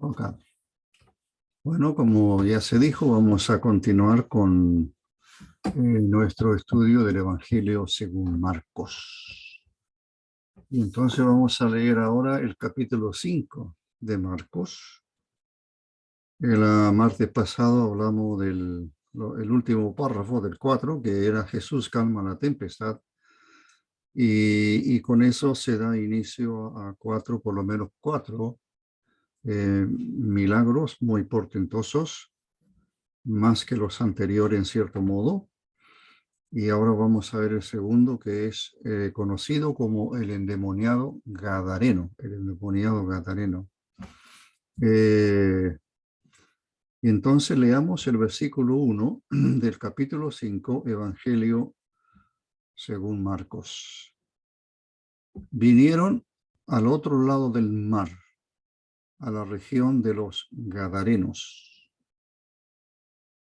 Ok. Bueno, como ya se dijo, vamos a continuar con nuestro estudio del Evangelio según Marcos. Y entonces vamos a leer ahora el capítulo 5 de Marcos. El martes pasado hablamos el último párrafo del 4, que era Jesús calma la tempestad. Y con eso se da inicio a por lo menos cuatro milagros muy portentosos, más que los anteriores en cierto modo. Y ahora vamos a ver el segundo, que es conocido como el endemoniado Gadareno. El endemoniado Gadareno. Y entonces leamos el versículo 1 del capítulo 5, Evangelio según Marcos. Vinieron al otro lado del mar, a la región de los Gadarenos.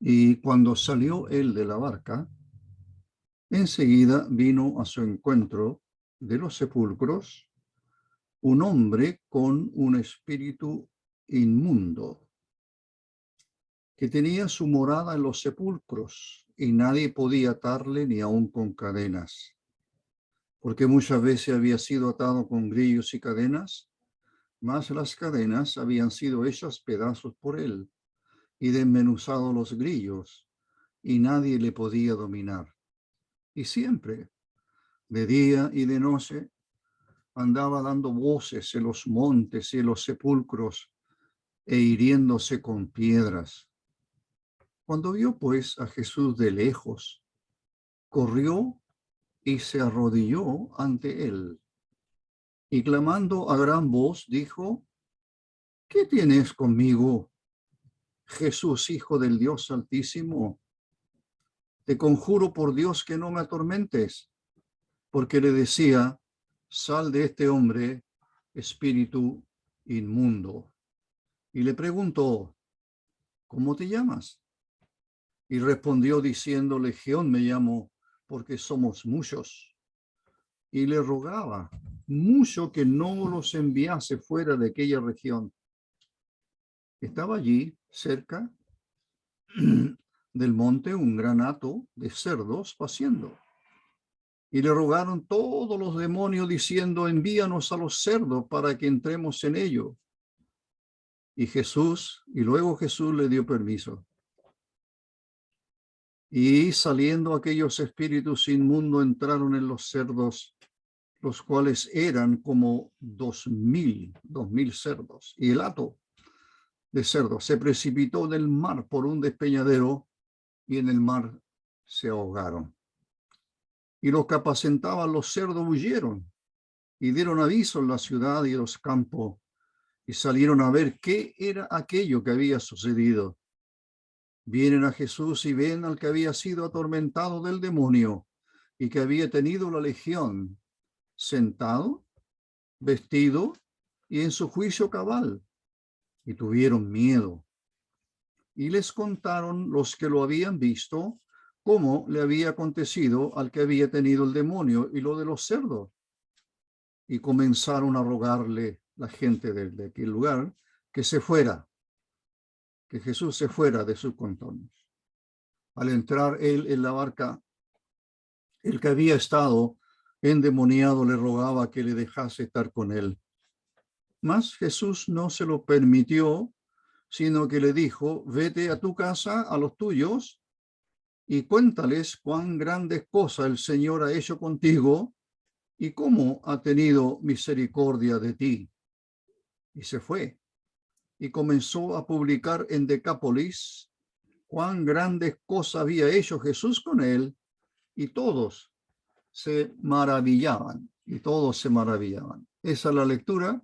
Y cuando salió él de la barca, enseguida vino a su encuentro de los sepulcros un hombre con un espíritu inmundo, que tenía su morada en los sepulcros, y nadie podía atarle ni aun con cadenas, porque muchas veces había sido atado con grillos y cadenas, mas las cadenas habían sido hechas pedazos por él, y desmenuzado los grillos, y nadie le podía dominar. Y siempre, de día y de noche, andaba dando voces en los montes y en los sepulcros, e hiriéndose con piedras. Cuando vio pues a Jesús de lejos, corrió y se arrodilló ante él, y clamando a gran voz dijo: ¿Qué tienes conmigo, Jesús, Hijo del Dios Altísimo? Te conjuro por Dios que no me atormentes. Porque le decía: sal de este hombre, espíritu inmundo. Y le preguntó: ¿cómo te llamas? Y respondió diciendo: Legión me llamo, porque somos muchos. Y le rogaba mucho que no los enviase fuera de aquella región. Estaba allí, cerca del monte, un gran hato de cerdos paciendo. Y le rogaron todos los demonios diciendo: envíanos a los cerdos para que entremos en ellos. Y luego Jesús le dio permiso. Y saliendo aquellos espíritus inmundos entraron en los cerdos, los cuales eran como 2000 cerdos. Y el hato de cerdos se precipitó del mar por un despeñadero, y en el mar se ahogaron. Y los que apacentaban los cerdos huyeron y dieron aviso en la ciudad y en los campos, y salieron a ver qué era aquello que había sucedido. Vienen a Jesús y ven al que había sido atormentado del demonio y que había tenido la legión, sentado, vestido y en su juicio cabal, y tuvieron miedo. Y les contaron los que lo habían visto cómo le había acontecido al que había tenido el demonio y lo de los cerdos. Y comenzaron a rogarle la gente de aquel lugar que se fuera, que Jesús se fuera de sus contornos. Al entrar él en la barca, el que había estado endemoniado le rogaba que le dejase estar con él. Mas Jesús no se lo permitió, sino que le dijo: vete a tu casa, a los tuyos, y cuéntales cuán grandes cosas el Señor ha hecho contigo y cómo ha tenido misericordia de ti. Y se fue y comenzó a publicar en Decápolis cuán grandes cosas había hecho Jesús con él, y todos se maravillaban, Esa es la lectura.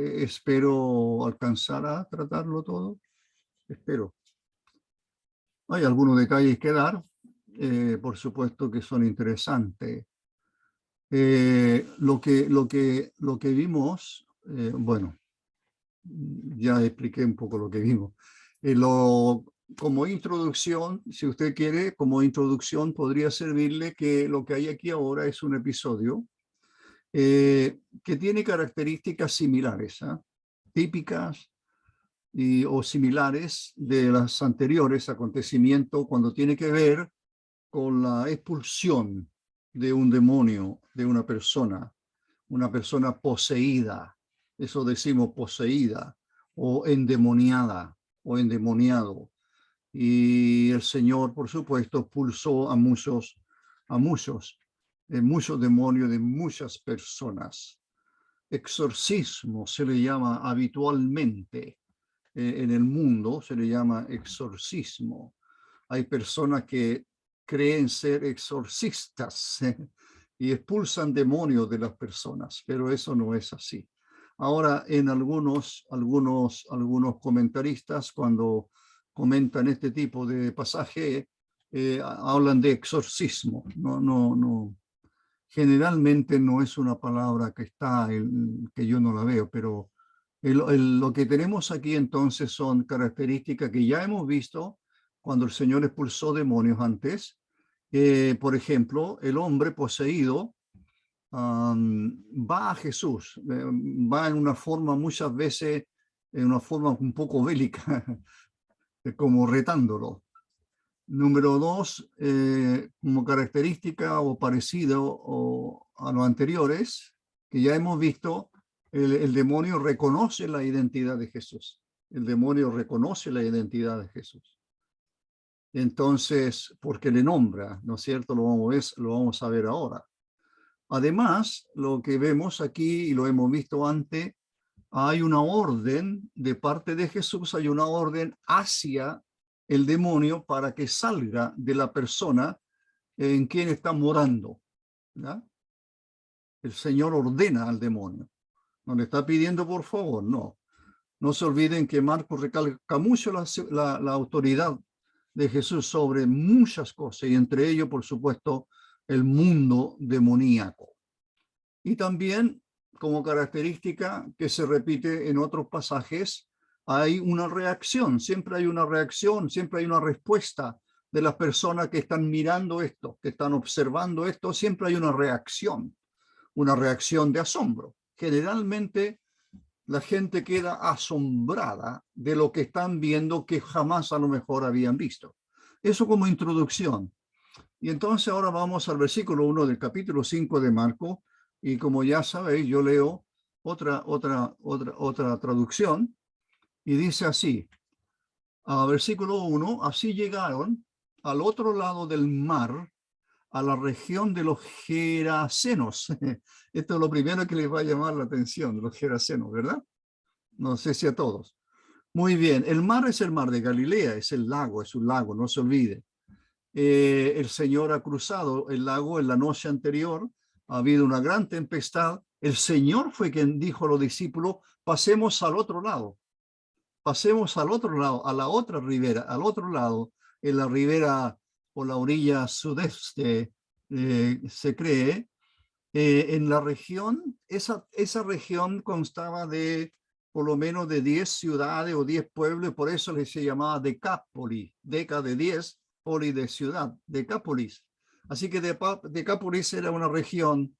Espero alcanzar a tratarlo todo. Espero. Hay algunos detalles que dar, por supuesto que son interesantes. Lo que vimos, bueno, ya expliqué un poco lo que vimos. Como introducción, si usted quiere, como introducción podría servirle que lo que hay aquí ahora es un episodio que tiene características similares. típicas o similares de los anteriores acontecimientos cuando tiene que ver con la expulsión de un demonio, de una persona poseída. Eso decimos poseída o endemoniada o endemoniado. Y el Señor, por supuesto, expulsó a muchos demonios de muchas personas. Exorcismo se le llama habitualmente en el mundo, se le llama exorcismo. Hay personas que creen ser exorcistas y expulsan demonios de las personas, pero eso no es así. Ahora, en algunos comentaristas, cuando comentan este tipo de pasaje, hablan de exorcismo. No. Generalmente no es una palabra que que yo no la veo, pero lo que tenemos aquí entonces son características que ya hemos visto cuando el Señor expulsó demonios antes. Por ejemplo, el hombre poseído va a Jesús, va en una forma muchas veces, en una forma un poco bélica, como retándolo. Número dos, como característica o parecido a los anteriores, que ya hemos visto, el demonio reconoce la identidad de Jesús. El demonio reconoce la identidad de Jesús. Entonces, porque le nombra, ¿no es cierto? Lo vamos a ver ahora. Además, lo que vemos aquí, y lo hemos visto antes, hay una orden de parte de Jesús, hay una orden hacia el demonio para que salga de la persona en quien está morando, ¿ya? El Señor ordena al demonio. No le está pidiendo por favor, no. No se olviden que Marcos recalca mucho la autoridad de Jesús sobre muchas cosas, y entre ellos, por supuesto, el mundo demoníaco. Y también, como característica que se repite en otros pasajes, hay una reacción, siempre hay una reacción, siempre hay una respuesta de las personas que están mirando esto, que están observando esto, siempre hay una reacción de asombro. Generalmente la gente queda asombrada de lo que están viendo que jamás a lo mejor habían visto. Eso como introducción. Y entonces ahora vamos al versículo 1 del capítulo 5 de Marcos, y como ya sabéis, yo leo otra traducción, y dice así, versículo 1, así llegaron al otro lado del mar, a la región de los Gerasenos. Esto es lo primero que les va a llamar la atención, los Gerasenos, ¿verdad? No sé si a todos. Muy bien, el mar es el mar de Galilea, es un lago, no se olvide. El Señor ha cruzado el lago en la noche anterior, ha habido una gran tempestad. El Señor fue quien dijo a los discípulos, pasemos al otro lado, a la otra ribera, al otro lado, en la ribera o la orilla sudeste, se cree, en la región, esa región constaba de por lo menos de 10 ciudades o 10 pueblos, por eso se llamaba Decápolis, deca de 10, poli de ciudad, Decápolis. Así que Decápolis era una región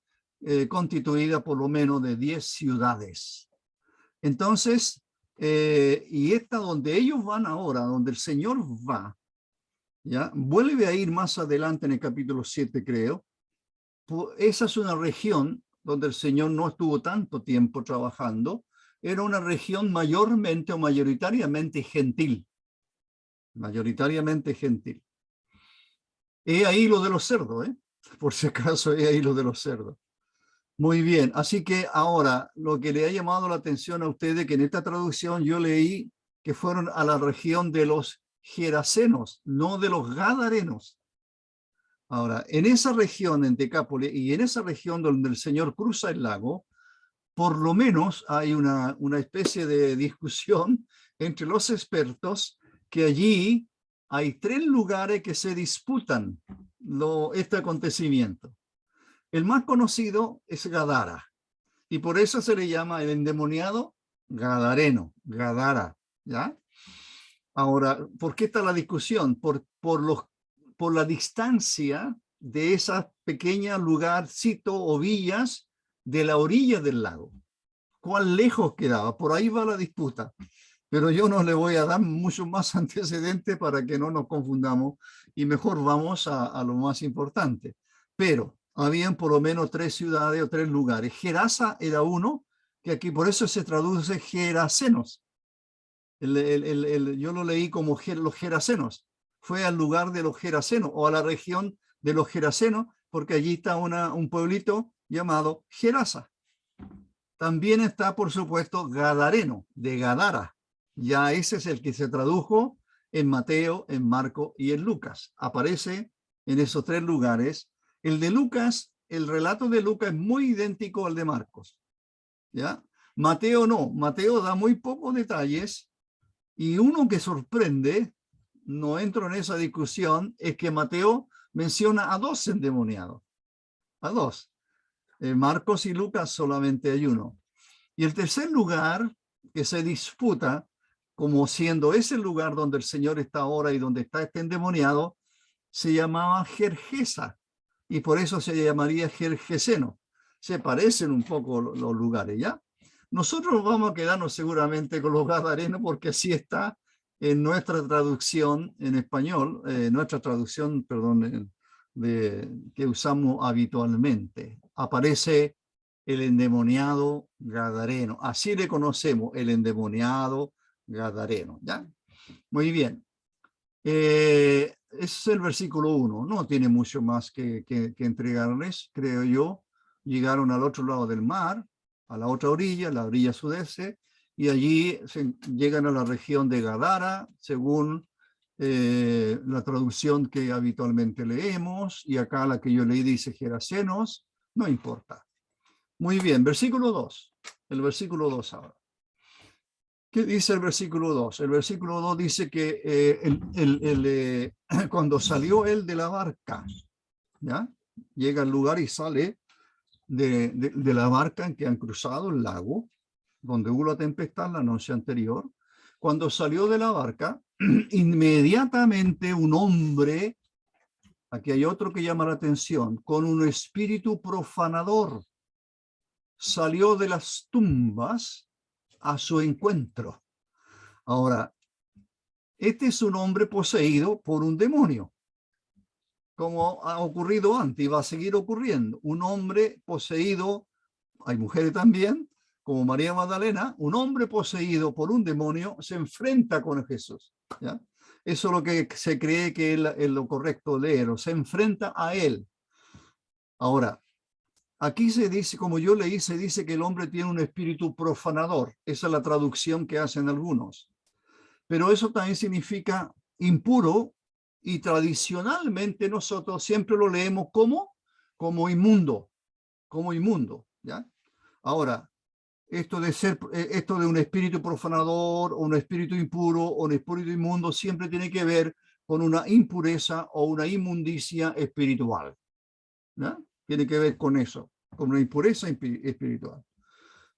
constituida por lo menos de 10 ciudades. Entonces, y esta donde ellos van ahora, donde el Señor va, ¿ya? Vuelve a ir más adelante en el capítulo 7, creo. Esa es una región donde el Señor no estuvo tanto tiempo trabajando. Era una región mayormente o mayoritariamente gentil. Mayoritariamente gentil. He ahí lo de los cerdos, por si acaso, he ahí lo de los cerdos. Muy bien, así que ahora lo que le ha llamado la atención a ustedes, que en esta traducción yo leí que fueron a la región de los Gerasenos, no de los Gadarenos. Ahora, en esa región, en Decápolis, y en esa región donde el Señor cruza el lago, por lo menos hay una especie de discusión entre los expertos que allí hay 3 lugares que se disputan este acontecimiento. El más conocido es Gadara, y por eso se le llama el endemoniado Gadareno, Gadara, ¿ya? Ahora, ¿por qué está la discusión? Por la distancia de esas pequeñas lugarcitos o villas de la orilla del lago. cuán lejos quedaba. Por ahí va la disputa. Pero yo no le voy a dar mucho más antecedente para que no nos confundamos y mejor vamos a lo más importante. Pero habían por lo menos 3 ciudades o 3 lugares. Gerasa era uno, que aquí por eso se traduce Gerasenos. Yo lo leí como los Gerasenos. Fue al lugar de los Gerasenos o a la región de los Gerasenos, porque allí está un pueblito llamado Gerasa. También está, por supuesto, Gadareno, de Gadara. Ya ese es el que se tradujo en Mateo, en Marco y en Lucas. Aparece en esos 3 lugares. El de Lucas, el relato de Lucas es muy idéntico al de Marcos. ¿Ya? Mateo no. Mateo da muy pocos detalles y uno que sorprende, no entro en esa discusión, es que Mateo menciona a 2 endemoniados. A 2. Marcos y Lucas solamente hay uno. Y el tercer lugar que se disputa, como siendo ese lugar donde el Señor está ahora y donde está este endemoniado, se llamaba Gergesa, y por eso se llamaría Gergeseno. Se parecen un poco los lugares, ¿ya? Nosotros vamos a quedarnos seguramente con los gadarenos porque así está en nuestra traducción en español, nuestra traducción, perdón, que usamos habitualmente. Aparece el endemoniado gadareno. Así le conocemos, el endemoniado gadareno. ¿Ya? Muy bien. Ese es el versículo 1. No tiene mucho más que entregarles, creo yo. Llegaron al otro lado del mar, a la otra orilla, la orilla sudeste, y allí llegan a la región de Gadara, según la traducción que habitualmente leemos, y acá la que yo leí dice Gerasenos, no importa. Muy bien, versículo 2. El versículo 2 ahora. ¿Qué dice el versículo 2? El versículo 2 dice que cuando salió él de la barca, ¿ya? Llega al lugar y sale de la barca en que han cruzado el lago, donde hubo la tempestad la noche anterior. Cuando salió de la barca, inmediatamente un hombre, aquí hay otro que llama la atención, con un espíritu profanador, salió de las tumbas a su encuentro. Ahora, este es un hombre poseído por un demonio, como ha ocurrido antes y va a seguir ocurriendo. Un hombre poseído, hay mujeres también, como María Magdalena, un hombre poseído por un demonio se enfrenta con Jesús. ¿Ya? Eso es lo que se cree que es lo correcto leer, se enfrenta a él. Ahora, aquí se dice, como yo leí, se dice que el hombre tiene un espíritu profanador. Esa es la traducción que hacen algunos. Pero eso también significa impuro y tradicionalmente nosotros siempre lo leemos como inmundo, ¿ya? Ahora, esto de un espíritu profanador o un espíritu impuro o un espíritu inmundo siempre tiene que ver con una impureza o una inmundicia espiritual, ¿ya? Tiene que ver con eso, con una impureza espiritual.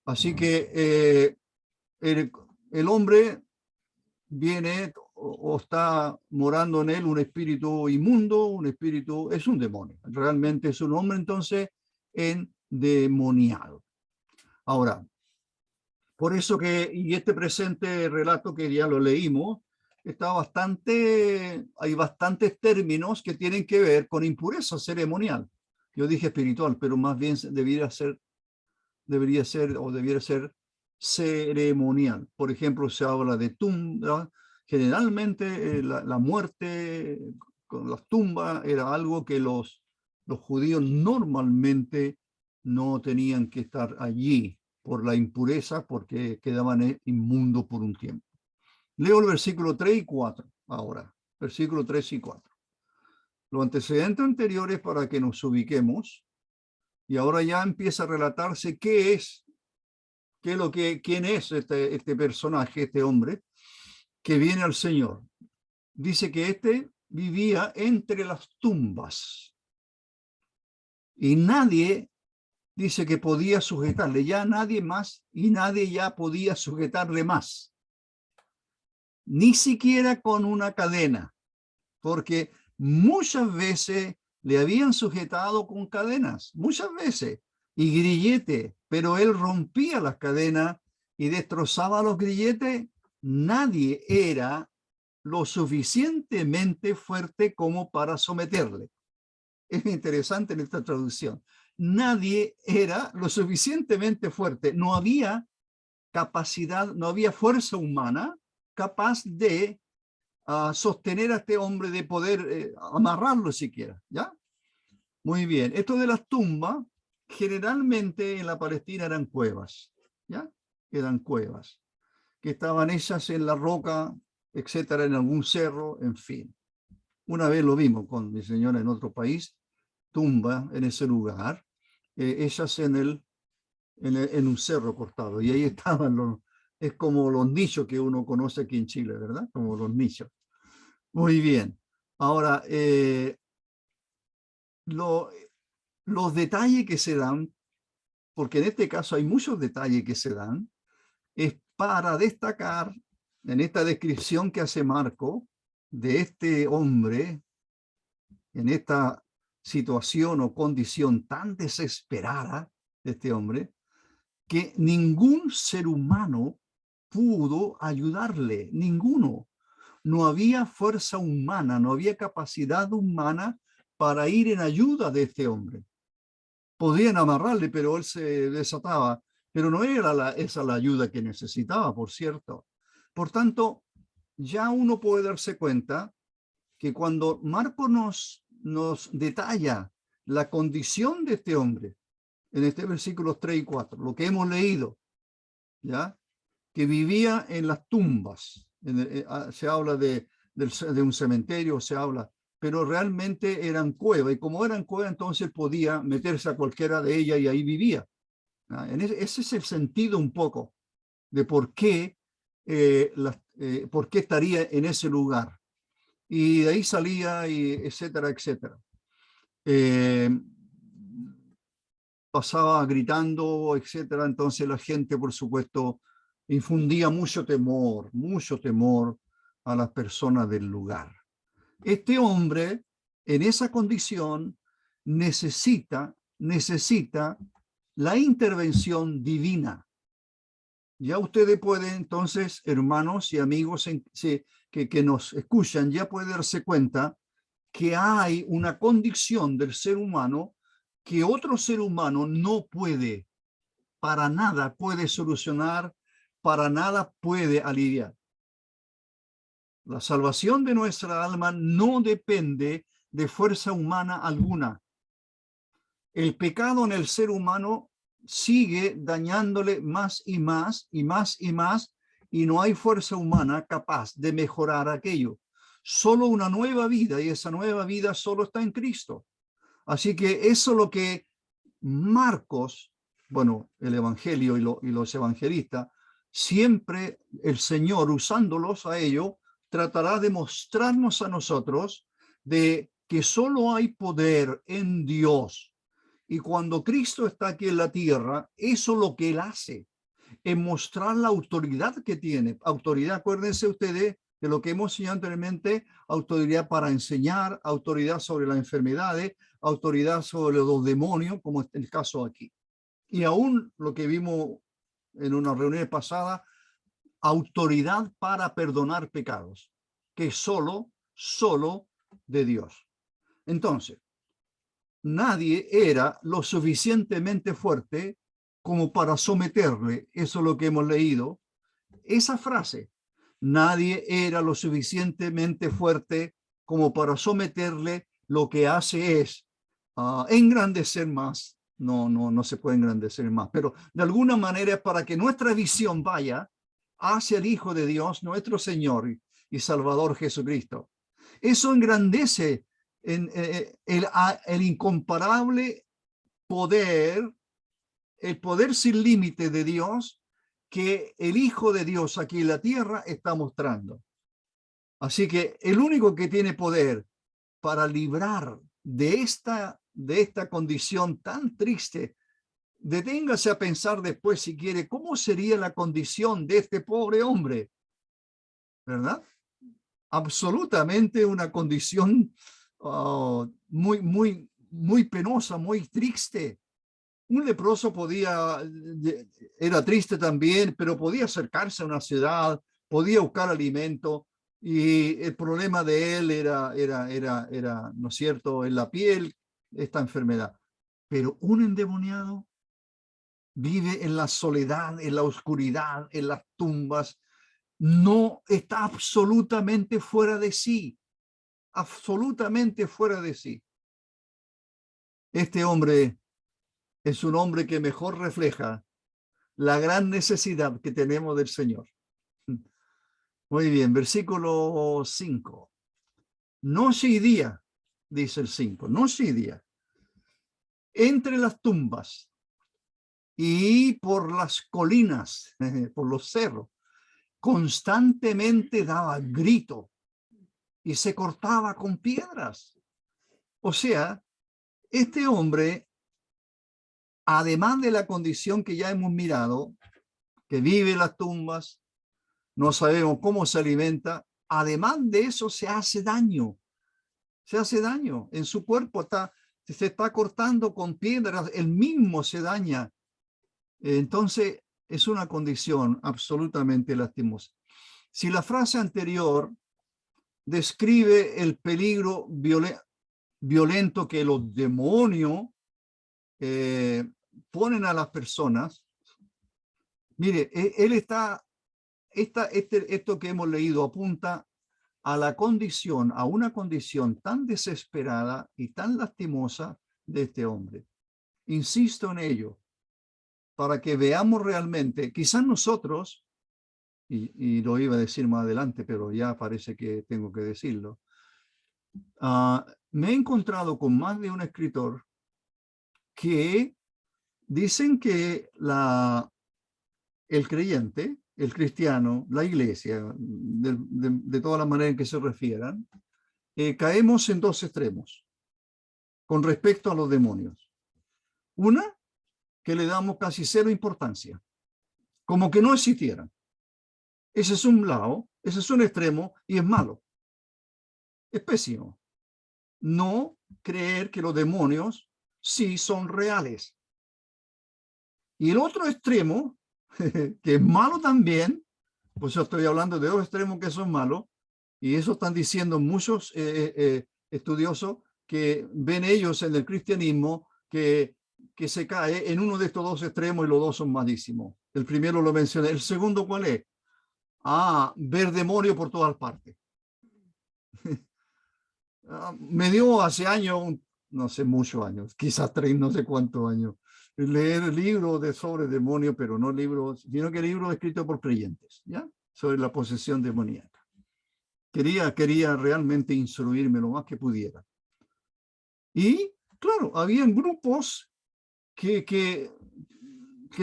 Así que el hombre viene o está morando en él un espíritu inmundo, un espíritu, es un demonio. Realmente es un hombre entonces endemoniado. Ahora, por eso que, y este presente relato que ya lo leímos, está hay bastantes términos que tienen que ver con impureza ceremonial. Yo dije espiritual, pero más bien debiera ser ceremonial. Por ejemplo, se habla de tumba. Generalmente la muerte con las tumbas era algo que los judíos normalmente no tenían que estar allí por la impureza, porque quedaban inmundos por un tiempo. Leo el versículo 3 y 4 ahora. Versículo 3 y 4. Los antecedentes anteriores para que nos ubiquemos, y ahora ya empieza a relatarse quién es este personaje, este hombre, que viene al Señor. Dice que este vivía entre las tumbas y nadie dice que podía sujetarle, ya nadie más, y nadie ya podía sujetarle más, ni siquiera con una cadena, porque muchas veces le habían sujetado con cadenas, muchas veces, y grillete, pero él rompía las cadenas y destrozaba los grilletes. Nadie era lo suficientemente fuerte como para someterle. Es interesante en esta traducción. Nadie era lo suficientemente fuerte. No había capacidad, no había fuerza humana capaz de sostener a este hombre, de poder amarrarlo siquiera, ¿ya? Muy bien. Esto de las tumbas, generalmente en la Palestina eran cuevas, ¿ya? Eran cuevas que estaban hechas en la roca, etcétera, en algún cerro, en fin. Una vez lo vimos con mi señora en otro país, tumba en ese lugar, hechas en un cerro cortado, y ahí estaban es como los nichos que uno conoce aquí en Chile, ¿verdad? Como los nichos. Muy bien. Ahora, los detalles que se dan, porque en este caso hay muchos detalles que se dan, es para destacar en esta descripción que hace Marco de este hombre, en esta situación o condición tan desesperada de este hombre, que ningún ser humano pudo ayudarle, ninguno. No había fuerza humana, no había capacidad humana para ir en ayuda de este hombre. Podían amarrarle, pero él se desataba, pero no era esa la ayuda que necesitaba, por cierto. Por tanto, ya uno puede darse cuenta que cuando Marco nos detalla la condición de este hombre, en este versículos 3 y 4, lo que hemos leído, ¿ya? Que vivía en las tumbas, se habla de un cementerio, se habla, pero realmente eran cuevas, y como eran cuevas, entonces podía meterse a cualquiera de ellas y ahí vivía. Ese es el sentido un poco de por qué estaría en ese lugar. Y de ahí salía, y etcétera, etcétera. Pasaba gritando, etcétera. Entonces la gente, por supuesto, infundía mucho temor a las personas del lugar. Este hombre, en esa condición, necesita la intervención divina. Ya ustedes pueden, entonces, hermanos y amigos que nos escuchan, ya pueden darse cuenta que hay una condición del ser humano que otro ser humano no puede, para nada puede solucionar, para nada puede aliviar. La salvación de nuestra alma no depende de fuerza humana alguna. El pecado en el ser humano sigue dañándole más y más y más y más, y no hay fuerza humana capaz de mejorar aquello. Solo una nueva vida, y esa nueva vida solo está en Cristo. Así que eso es lo que Marcos, bueno, el Evangelio y los evangelistas, siempre el Señor, usándolos a ellos, tratará de mostrarnos a nosotros de que solo hay poder en Dios. Y cuando Cristo está aquí en la tierra, eso es lo que Él hace, es mostrar la autoridad que tiene. Autoridad, acuérdense ustedes de lo que hemos enseñado anteriormente, autoridad para enseñar, autoridad sobre las enfermedades, autoridad sobre los demonios, como es el caso aquí. Y aún lo que vimos en una reunión pasada, autoridad para perdonar pecados, que es solo de Dios. Entonces, nadie era lo suficientemente fuerte como para someterle, eso es lo que hemos leído, esa frase, nadie era lo suficientemente fuerte como para someterle, lo que hace es engrandecer más, no se puede engrandecer más, pero de alguna manera para que nuestra visión vaya hacia el Hijo de Dios, nuestro Señor y Salvador Jesucristo. Eso engrandece el incomparable poder, el poder sin límite de Dios que el Hijo de Dios aquí en la tierra está mostrando. Así que el único que tiene poder para librar de esta condición tan triste, deténgase a pensar después si quiere, ¿cómo sería la condición de este pobre hombre? ¿Verdad? Absolutamente una condición muy penosa, muy triste. Un leproso era triste también, pero podía acercarse a una ciudad, podía buscar alimento, y el problema de él era, ¿no es cierto?, en la piel, esta enfermedad. Pero un endemoniado vive en la soledad, en la oscuridad, en las tumbas, no está absolutamente fuera de sí, absolutamente fuera de sí. Este hombre es un hombre que mejor refleja la gran necesidad que tenemos del Señor. Muy bien, versículo 5. Noche y día, dice el 5, noche y día, entre las tumbas y por las colinas, por los cerros, constantemente daba grito y se cortaba con piedras. O sea, este hombre, además de la condición que ya hemos mirado, que vive en las tumbas, no sabemos cómo se alimenta, además de eso se hace daño en su cuerpo, se está cortando con piedras, él mismo se daña. Entonces es una condición absolutamente lastimosa. Si la frase anterior describe el peligro violento que los demonios ponen a las personas, mire, él esto que hemos leído apunta a una condición tan desesperada y tan lastimosa de este hombre. Insisto en ello, para que veamos realmente, quizás nosotros, y lo iba a decir más adelante, pero ya parece que tengo que decirlo, me he encontrado con más de un escritor que dicen que el creyente, el cristiano, la iglesia, de todas las maneras en que se refieran, caemos en dos extremos con respecto a los demonios. Una, que le damos casi cero importancia, como que no existieran. Ese es un lado, ese es un extremo y es malo. Es pésimo. No creer que los demonios sí son reales. Y el otro extremo, que es malo también, pues yo estoy hablando de dos extremos que son malos, y eso están diciendo muchos estudiosos que ven ellos en el cristianismo que se cae en uno de estos dos extremos y los dos son malísimos. El primero lo mencioné. ¿El segundo cuál es? Ver demonios por todas partes. Me dio hace años, no sé, muchos años, quizás 3, no sé cuántos años, leer libros sobre demonios, pero no libros, sino que libros escritos por creyentes, ¿ya? Sobre la posesión demoníaca. Quería realmente instruirme lo más que pudiera. Y, claro, habían grupos que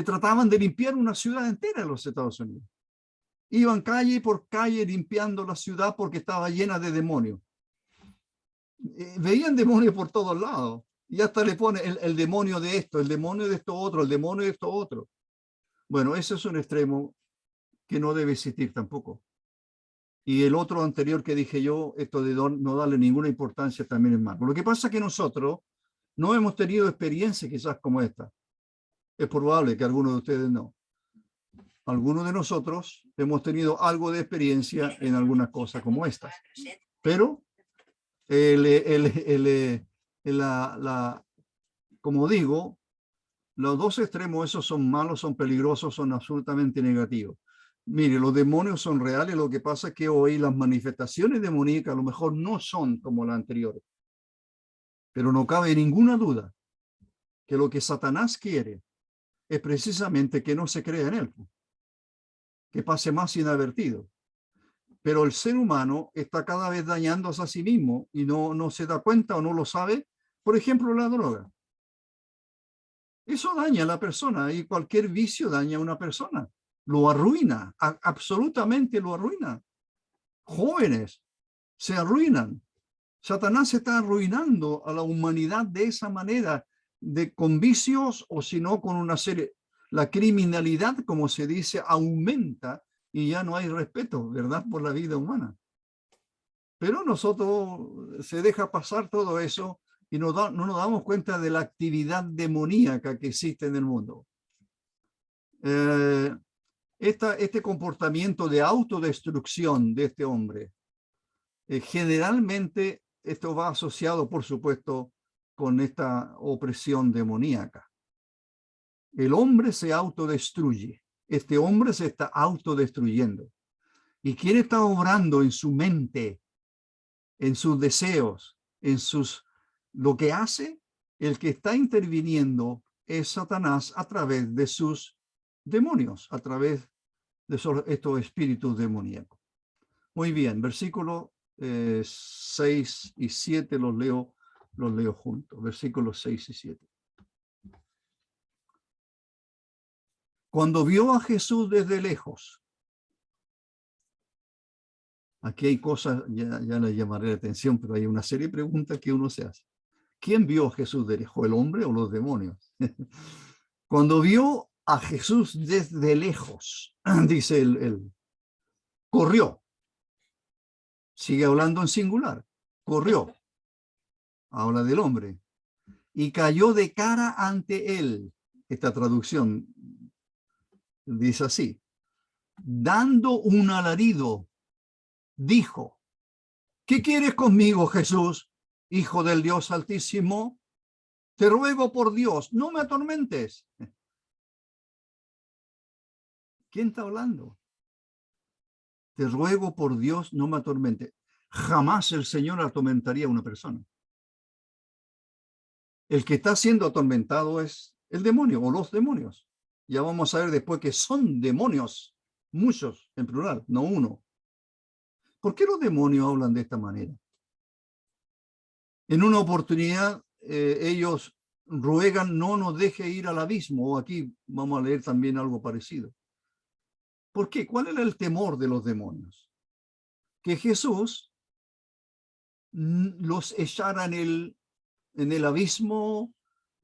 trataban de limpiar una ciudad entera en los Estados Unidos. Iban calle por calle limpiando la ciudad porque estaba llena de demonios. Veían demonios por todos lados. Y hasta le pone el demonio de esto, el demonio de esto otro, el demonio de esto otro. Bueno, ese es un extremo que no debe existir tampoco. Y el otro anterior que dije yo, esto de no darle ninguna importancia, también es malo. Lo que pasa es que nosotros no hemos tenido experiencias quizás como esta. Es probable que algunos de ustedes no. Algunos de nosotros hemos tenido algo de experiencia en algunas cosas como estas. Pero, como digo, los dos extremos, esos son malos, son peligrosos, son absolutamente negativos. Mire, los demonios son reales, lo que pasa es que hoy las manifestaciones demoníacas a lo mejor no son como las anteriores. Pero no cabe ninguna duda que lo que Satanás quiere es precisamente que no se crea en él, que pase más inadvertido. Pero el ser humano está cada vez dañándose a sí mismo y no se da cuenta o no lo sabe. Por ejemplo, la droga. Eso daña a la persona y cualquier vicio daña a una persona. Lo arruina, absolutamente lo arruina. Jóvenes se arruinan. Satanás está arruinando a la humanidad de esa manera, con vicios o si no con una serie. La criminalidad, como se dice, aumenta y ya no hay respeto, ¿verdad?, por la vida humana. Pero nosotros se deja pasar todo eso y no nos damos cuenta de la actividad demoníaca que existe en el mundo. Este comportamiento de autodestrucción de este hombre, generalmente esto va asociado, por supuesto, con esta opresión demoníaca. El hombre se autodestruye. Este hombre se está autodestruyendo. ¿Y quién está obrando en su mente, en sus deseos, lo que hace? El que está interviniendo es Satanás a través de sus demonios, a través de estos espíritus demoníacos. Muy bien, versículos 6 y 7 los leo juntos. Versículos 6 y 7. Cuando vio a Jesús desde lejos, aquí hay cosas, ya les llamaré la atención, pero hay una serie de preguntas que uno se hace. ¿Quién vio a Jesús de lejos, el hombre o los demonios? Cuando vio a Jesús desde lejos, dice él, corrió. Sigue hablando en singular. Corrió. Habla del hombre. Y cayó de cara ante él. Esta traducción dice así: dando un alarido, dijo: ¿qué quieres conmigo, Jesús, Hijo del Dios Altísimo? Te ruego por Dios, no me atormentes. ¿Quién está hablando? Te ruego por Dios, no me atormentes. Jamás el Señor atormentaría a una persona. El que está siendo atormentado es el demonio o los demonios. Ya vamos a ver después que son demonios, muchos en plural, no uno. ¿Por qué los demonios hablan de esta manera? En una oportunidad ellos ruegan no nos deje ir al abismo. Aquí vamos a leer también algo parecido. ¿Por qué? ¿Cuál era el temor de los demonios? Que Jesús los echara en el abismo,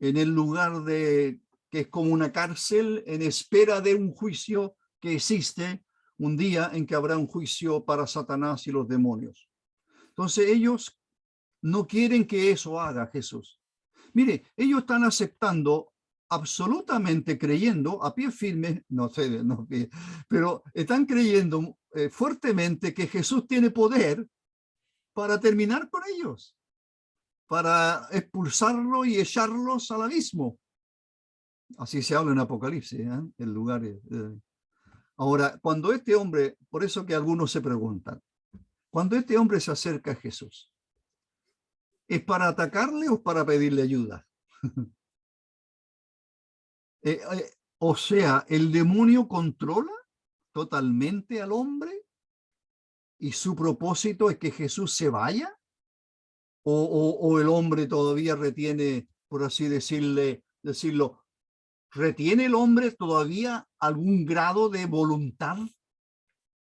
en el lugar que es como una cárcel, en espera de un juicio que existe, un día en que habrá un juicio para Satanás y los demonios. Entonces ellos no quieren que eso haga Jesús. Mire, ellos están aceptando, absolutamente creyendo, a pie firme, no sé, no, pero están creyendo fuertemente que Jesús tiene poder para terminar con ellos, para expulsarlo y echarlos al abismo. Así se habla en Apocalipsis, en lugares. Ahora, cuando este hombre, por eso que algunos se preguntan, cuando este hombre se acerca a Jesús, ¿es para atacarle o para pedirle ayuda? O sea, ¿el demonio controla totalmente al hombre y su propósito es que Jesús se vaya? ¿O el hombre todavía retiene, por así decirlo, retiene el hombre todavía algún grado de voluntad?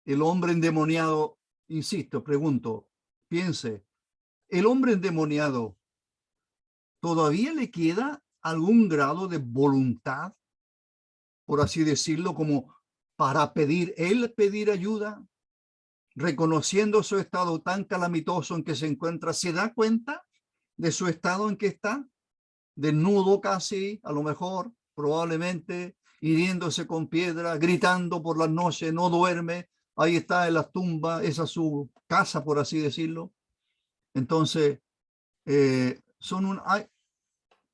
El hombre endemoniado, insisto, pregunto, piense, ¿el hombre endemoniado todavía le queda algún grado de voluntad, por así decirlo, como para pedir ayuda, reconociendo su estado tan calamitoso en que se encuentra? ¿Se da cuenta de su estado en que está? Desnudo casi, a lo mejor, probablemente, hiriéndose con piedra, gritando por las noches, no duerme, ahí está en las tumbas, esa es su casa, por así decirlo. Entonces,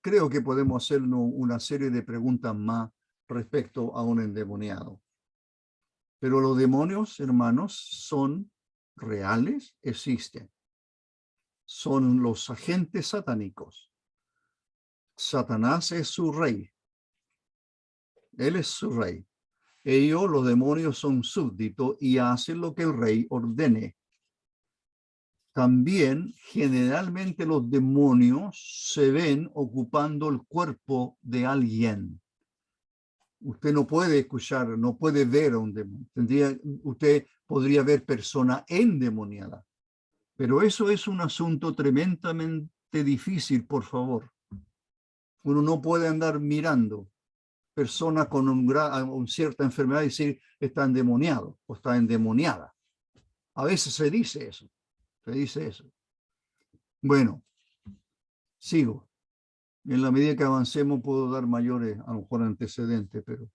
creo que podemos hacernos una serie de preguntas más respecto a un endemoniado. Pero los demonios, hermanos, son reales, existen. Son los agentes satánicos. Satanás es su rey. Él es su rey. Ellos, los demonios, son súbditos y hacen lo que el rey ordene. También, generalmente, los demonios se ven ocupando el cuerpo de alguien. Usted no puede escuchar, no puede ver a un demonio. Usted podría ver persona endemoniada. Pero eso es un asunto tremendamente difícil, por favor. Uno no puede andar mirando personas con una cierta enfermedad y decir está endemoniado o está endemoniada. A veces se dice eso. Bueno, Sigo. En la medida que avancemos puedo dar mayores, a lo mejor, antecedentes, pero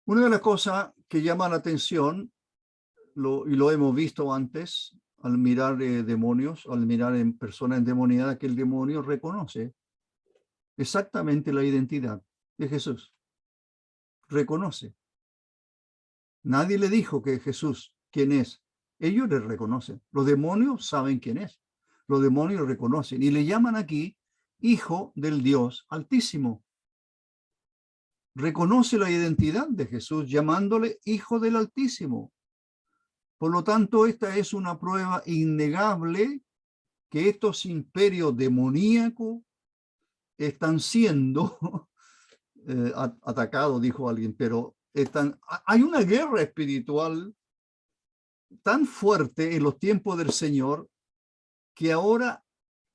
una de las cosas que llama la atención, y lo hemos visto antes, al mirar demonios, al mirar en personas endemoniadas, que el demonio reconoce exactamente la identidad de Jesús. Reconoce. Nadie le dijo que Jesús, quién es. Ellos le reconocen. Los demonios saben quién es. Los demonios reconocen y le llaman aquí Hijo del Dios Altísimo. Reconoce la identidad de Jesús llamándole Hijo del Altísimo. Por lo tanto, esta es una prueba innegable que estos imperios demoníacos están siendo atacados, dijo alguien, pero hay una guerra espiritual tan fuerte en los tiempos del Señor que ahora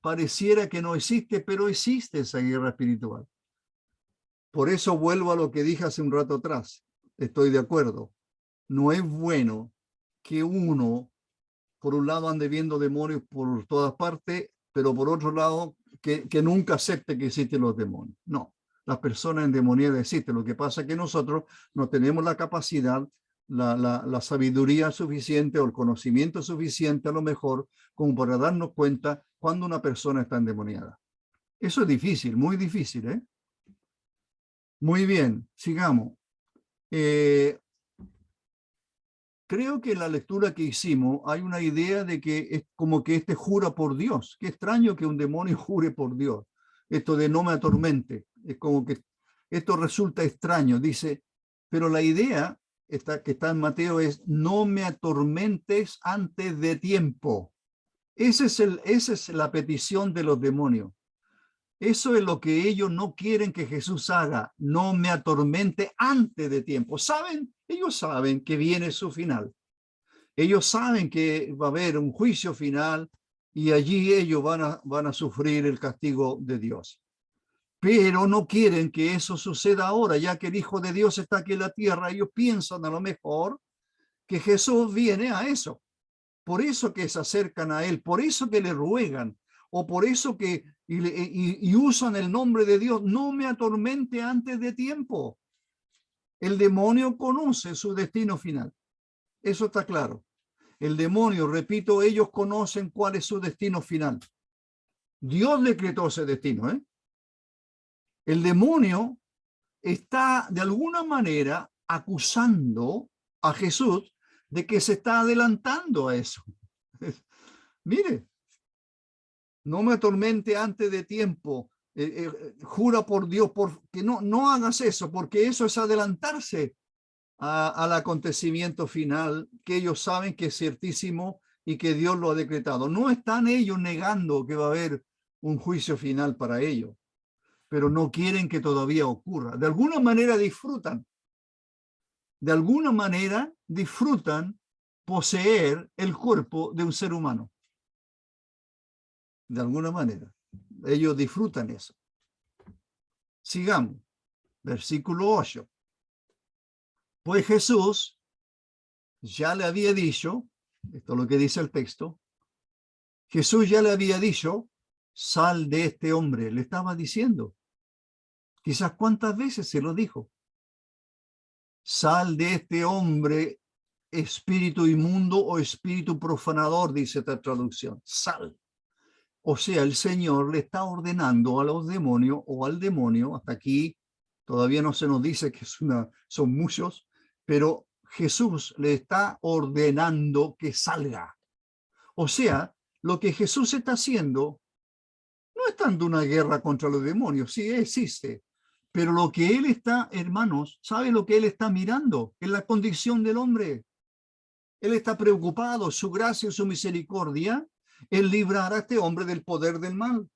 pareciera que no existe, pero existe esa guerra espiritual. Por eso vuelvo a lo que dije hace un rato atrás. Estoy de acuerdo. No es bueno que uno, por un lado, ande viendo demonios por todas partes, pero por otro lado, que nunca acepte que existen los demonios. No, las personas endemoniadas existen. Lo que pasa es que nosotros no tenemos la capacidad, la sabiduría suficiente o el conocimiento suficiente, a lo mejor, como para darnos cuenta cuando una persona está endemoniada. Eso es difícil, muy difícil, ¿eh? Muy bien, sigamos. Creo que en la lectura que hicimos hay una idea de que es como que este jura por Dios. Qué extraño que un demonio jure por Dios. Esto de no me atormente. Es como que esto resulta extraño. Dice, pero la idea que está en Mateo es no me atormentes antes de tiempo. Esa es la petición de los demonios. Eso es lo que ellos no quieren que Jesús haga. No me atormente antes de tiempo. ¿Saben? Ellos saben que viene su final. Ellos saben que va a haber un juicio final y allí ellos van a sufrir el castigo de Dios. Pero no quieren que eso suceda ahora, ya que el Hijo de Dios está aquí en la tierra. Ellos piensan a lo mejor que Jesús viene a eso. Por eso que se acercan a él, por eso que le ruegan, o por eso que y usan el nombre de Dios. No me atormente antes de tiempo. El demonio conoce su destino final. Eso está claro. El demonio, repito, ellos conocen cuál es su destino final. Dios decretó ese destino, ¿eh? El demonio está de alguna manera acusando a Jesús de que se está adelantando a eso. Mire, no me atormente antes de tiempo. Jura por Dios que no hagas eso, porque eso es adelantarse al acontecimiento final que ellos saben que es ciertísimo y que Dios lo ha decretado. No están ellos negando que va a haber un juicio final para ellos, pero no quieren que todavía ocurra. De alguna manera disfrutan poseer el cuerpo de un ser humano. De alguna manera. Ellos disfrutan eso. Sigamos. Versículo 8. Pues Jesús ya le había dicho, esto es lo que dice el texto, Jesús ya le había dicho, sal de este hombre, le estaba diciendo. Quizás cuántas veces se lo dijo. Sal de este hombre, espíritu inmundo o espíritu profanador, dice esta traducción. Sal. O sea, el Señor le está ordenando a los demonios o al demonio, hasta aquí todavía no se nos dice que son muchos, pero Jesús le está ordenando que salga. O sea, lo que Jesús está haciendo no es tanto una guerra contra los demonios, sí existe, pero lo que él está, hermanos, ¿sabe lo que él está mirando? Es la condición del hombre. Él está preocupado, su gracia y su misericordia, en librar a este hombre del poder del mal.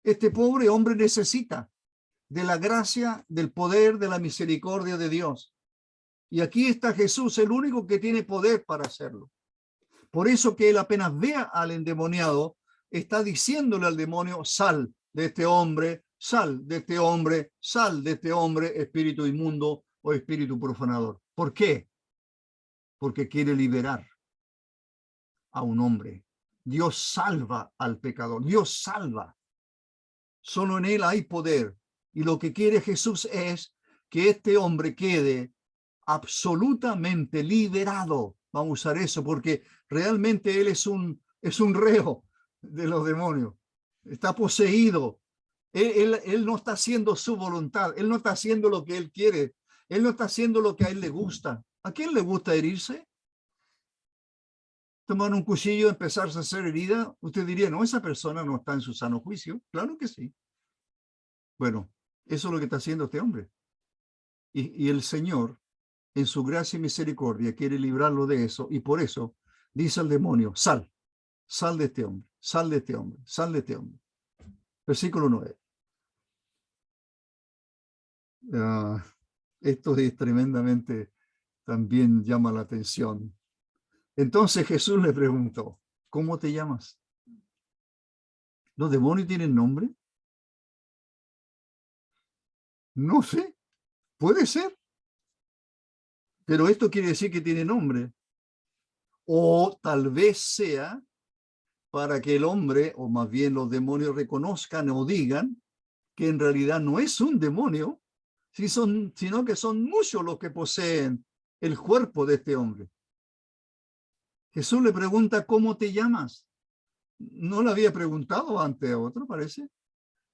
Este pobre hombre necesita de la gracia, del poder, de la misericordia de Dios. Y aquí está Jesús, el único que tiene poder para hacerlo. Por eso que él apenas vea al endemoniado, está diciéndole al demonio, sal de este hombre, sal de este hombre, sal de este hombre, espíritu inmundo o espíritu profanador. ¿Por qué? Porque quiere liberar a un hombre. Dios salva al pecador. Dios salva. Solo en Él hay poder. Y lo que quiere Jesús es que este hombre quede absolutamente liberado. Vamos a usar eso porque realmente él es un reo de los demonios. Está poseído. Él no está haciendo su voluntad. Él no está haciendo lo que él quiere. Él no está haciendo lo que a él le gusta. ¿A quién le gusta herirse? Tomar un cuchillo, empezarse a hacer herida. Usted diría, no, esa persona no está en su sano juicio. Claro que sí. Bueno, eso es lo que está haciendo este hombre. Y el Señor, en su gracia y misericordia, quiere librarlo de eso. Y por eso dice al demonio, sal de este hombre, sal de este hombre, sal de este hombre. Versículo 9. Esto es tremendamente, también llama la atención. Entonces Jesús le preguntó, ¿cómo te llamas? ¿Los demonios tienen nombre? No sé, puede ser. Pero esto quiere decir que tiene nombre. O tal vez sea para que el hombre, o más bien los demonios, reconozcan o digan que en realidad no es un demonio, sino que son muchos los que poseen el cuerpo de este hombre. Jesús le pregunta, ¿cómo te llamas? No le había preguntado antes a otro, parece.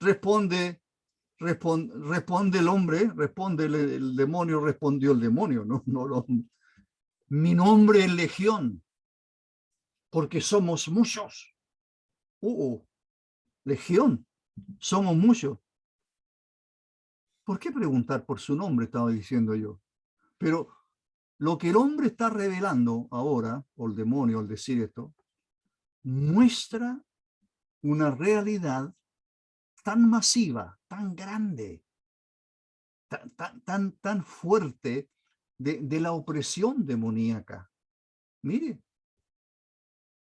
Responde el hombre, responde el demonio, respondió el demonio. Mi nombre es Legión, porque somos muchos. Legión, somos muchos. ¿Por qué preguntar por su nombre? Estaba diciendo yo. Pero lo que el hombre está revelando ahora, o el demonio al decir esto, muestra una realidad tan masiva, tan grande, tan fuerte de la opresión demoníaca. Mire,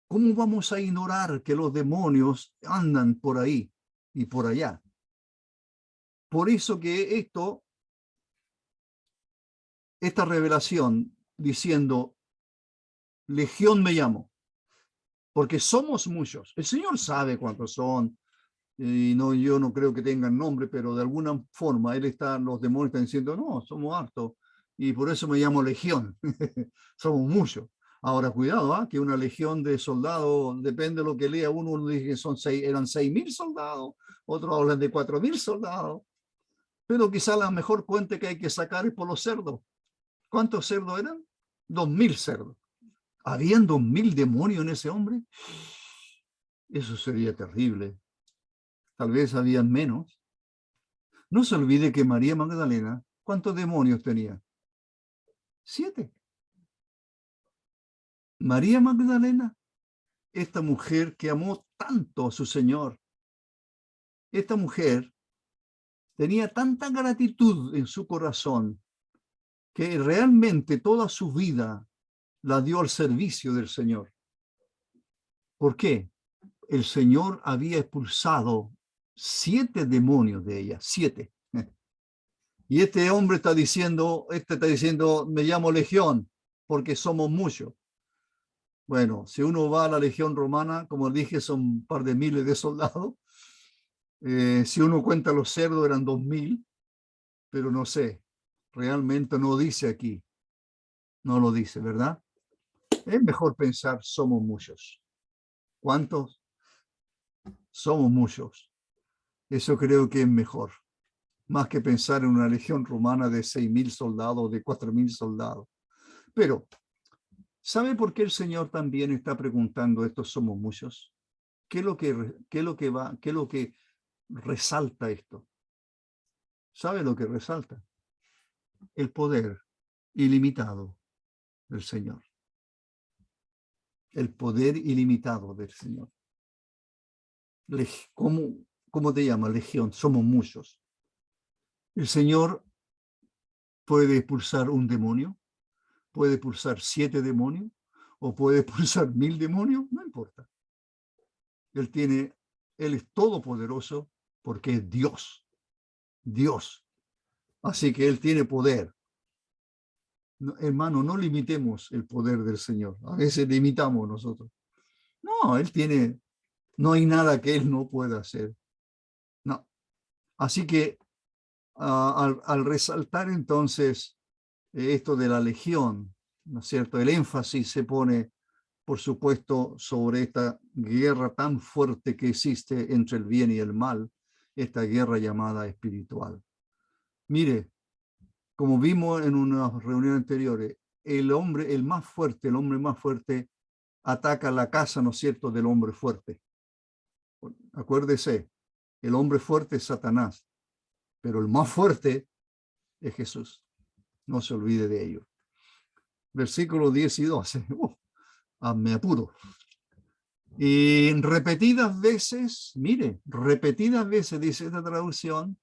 ¿cómo vamos a ignorar que los demonios andan por ahí y por allá? Por eso que esta revelación diciendo, Legión me llamo, porque somos muchos. El Señor sabe cuántos son, y no, yo no creo que tengan nombre, pero de alguna forma los demonios están diciendo, no, somos hartos, y por eso me llamo Legión. Somos muchos. Ahora, cuidado, que una legión de soldados, depende de lo que lea uno dice que eran 6.000 soldados, otros hablan de 4.000 soldados, pero quizá la mejor cuenta que hay que sacar es por los cerdos. ¿Cuántos cerdos eran? 2.000 cerdos. ¿Habían 2.000 demonios en ese hombre? Eso sería terrible. Tal vez habían menos. No se olvide que María Magdalena, ¿cuántos demonios tenía? 7. María Magdalena, esta mujer que amó tanto a su Señor, esta mujer tenía tanta gratitud en su corazón que realmente toda su vida la dio al servicio del Señor. ¿Por qué? El Señor había expulsado 7 demonios de ella, 7. Y este hombre está diciendo, me llamo Legión, porque somos muchos. Bueno, si uno va a la Legión Romana, como dije, son un par de miles de soldados. Si uno cuenta los cerdos, eran 2.000, pero no sé, realmente no dice aquí. No lo dice, ¿verdad? Es mejor pensar, somos muchos. ¿Cuántos? Somos muchos. Eso creo que es mejor, más que pensar en una legión romana de 6.000 soldados, de 4.000 soldados. Pero, ¿sabe por qué el Señor también está preguntando esto? Somos muchos. ¿Qué es lo que resalta esto? ¿Sabe lo que resalta? El poder ilimitado del Señor. El poder ilimitado del Señor. ¿Cómo te llamas? Legión. Somos muchos. El Señor puede expulsar un demonio, puede expulsar 7 demonios, o puede expulsar 1.000 demonios, no importa. Él es todopoderoso porque es Dios. Dios. Así que Él tiene poder. No, hermano, no limitemos el poder del Señor. A veces limitamos nosotros. No, no hay nada que él no pueda hacer. No. Así que al resaltar entonces esto de la legión, ¿no es cierto? El énfasis se pone, por supuesto, sobre esta guerra tan fuerte que existe entre el bien y el mal, esta guerra llamada espiritual. Mire, como vimos en una reunión anterior, el hombre más fuerte, ataca la casa, ¿no es cierto?, del hombre fuerte. Acuérdese, el hombre fuerte es Satanás, pero el más fuerte es Jesús. No se olvide de ello. Versículos 10 y 12. Me apuro. Y repetidas veces, mire, repetidas veces, dice esta traducción,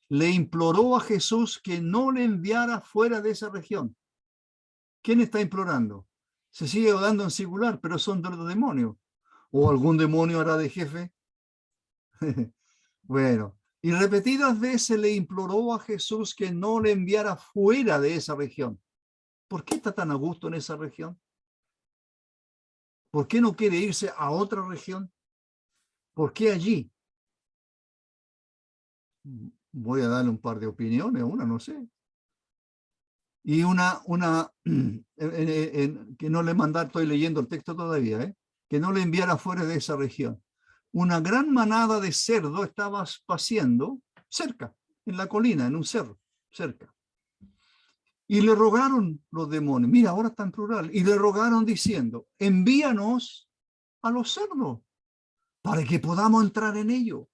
le imploró a Jesús que no le enviara fuera de esa región. ¿Quién está implorando? Se sigue hablando en singular, pero son de los demonios. ¿O algún demonio hará de jefe? Bueno, y repetidas veces le imploró a Jesús que no le enviara fuera de esa región. ¿Por qué está tan a gusto en esa región? ¿Por qué no quiere irse a otra región? ¿Por qué allí? Voy a darle un par de opiniones, una no sé. Y que no le mandara, estoy leyendo el texto todavía, que no le enviara fuera de esa región. Una gran manada de cerdo estaba paseando cerca, en la colina, en un cerro, cerca. Y le rogaron los demonios, mira, ahora está en plural, y le rogaron diciendo, envíanos a los cerdos para que podamos entrar en ellos.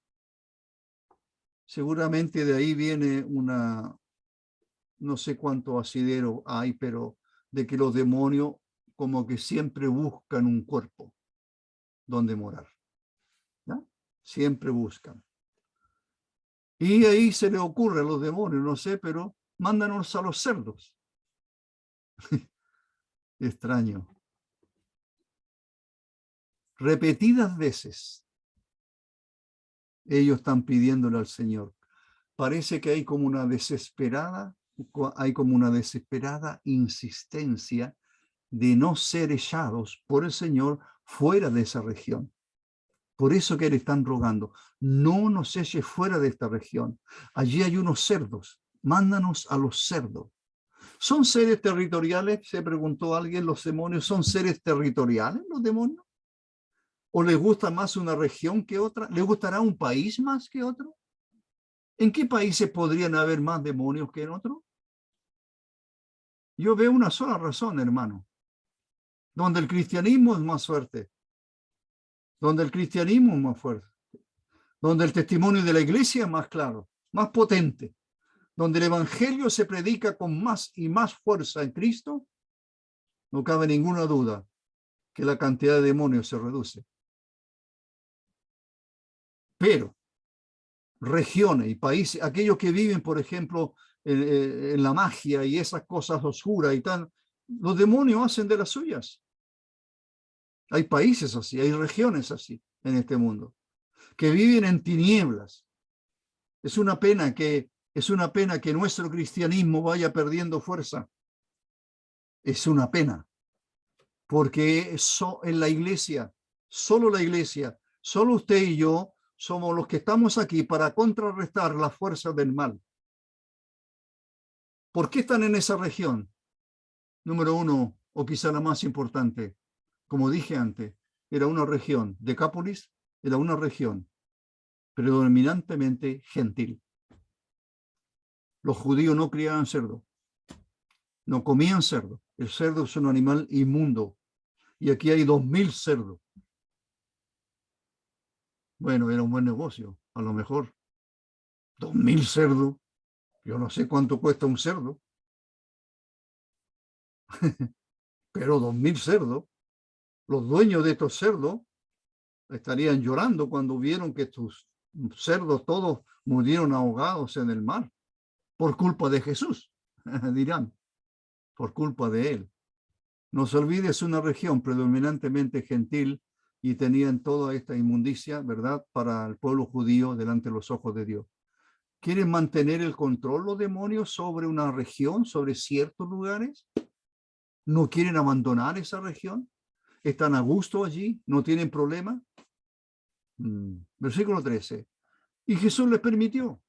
Seguramente de ahí viene no sé cuánto asidero hay, pero de que los demonios como que siempre buscan un cuerpo donde morar. ¿Ya? Siempre buscan. Y ahí se le ocurre a los demonios, no sé, pero mándanos a los cerdos. Extraño. Repetidas veces ellos están pidiéndole al Señor. Parece que hay como una desesperada insistencia de no ser echados por el Señor fuera de esa región. Por eso que le están rogando, no nos eches fuera de esta región. Allí hay unos cerdos, mándanos a los cerdos. ¿Son seres territoriales? Se preguntó alguien, los demonios, ¿son seres territoriales los demonios? ¿O les gusta más una región que otra? ¿Les gustará un país más que otro? ¿En qué países podrían haber más demonios que en otros? Yo veo una sola razón, hermano, donde el cristianismo es más fuerte, donde el cristianismo es más fuerte, donde el testimonio de la iglesia es más claro, más potente, donde el evangelio se predica con más y más fuerza en Cristo, no cabe ninguna duda que la cantidad de demonios se reduce. Pero regiones y países, aquellos que viven, por ejemplo, en la magia y esas cosas oscuras y tal, los demonios hacen de las suyas. Hay países así, hay regiones así en este mundo, que viven en tinieblas. Es una pena que nuestro cristianismo vaya perdiendo fuerza. Es una pena, porque en la iglesia, solo usted y yo somos los que estamos aquí para contrarrestar las fuerzas del mal. ¿Por qué están en esa región? Número uno, o quizá la más importante, como dije antes, era una región, Decápolis era una región predominantemente gentil. Los judíos no criaban cerdo, no comían cerdo. El cerdo es un animal inmundo. Y aquí hay 2000 cerdos. Bueno, era un buen negocio, a lo mejor. 2000 cerdos. Yo no sé cuánto cuesta un cerdo, pero 2000 cerdos. Los dueños de estos cerdos estarían llorando cuando vieron que estos cerdos todos murieron ahogados en el mar por culpa de Jesús, dirán, por culpa de él. No se olvide, es una región predominantemente gentil y tenían toda esta inmundicia, ¿verdad?, para el pueblo judío delante de los ojos de Dios. ¿Quieren mantener el control los demonios sobre una región, sobre ciertos lugares? ¿No quieren abandonar esa región? están a gusto allí, no tienen problema. Versículo 13. Y Jesús les permitió.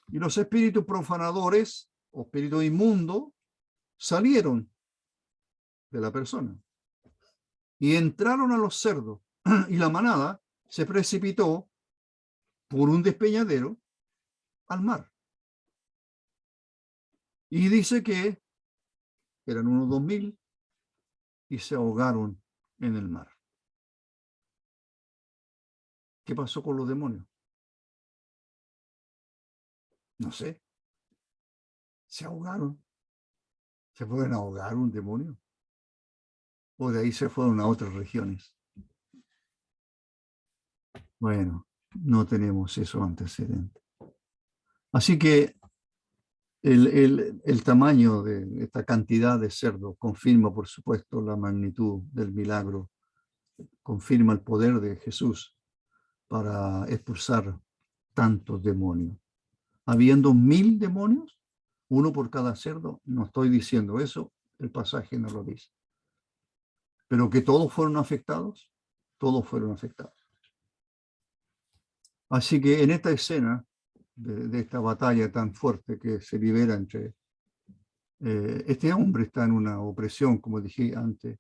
Y los espíritus profanadores, o espíritus inmundos, salieron de la persona y entraron a los cerdos. Y la manada se precipitó por un despeñadero al mar. Y dice que eran unos 2000 y se ahogaron en el mar. ¿Qué pasó con los demonios? No sé. Se ahogaron. ¿Se pueden ahogar un demonio? ¿O de ahí se fueron a otras regiones? Bueno, no tenemos esos antecedentes. Así que el tamaño de esta cantidad de cerdos confirma, por supuesto, la magnitud del milagro, confirma el poder de Jesús para expulsar tantos demonios. Habiendo 1000 demonios, uno por cada cerdo, no estoy diciendo eso, el pasaje no lo dice. Pero que todos fueron afectados. Así que en esta escena de esta batalla tan fuerte que se libera entre este hombre está en una opresión, como dije antes,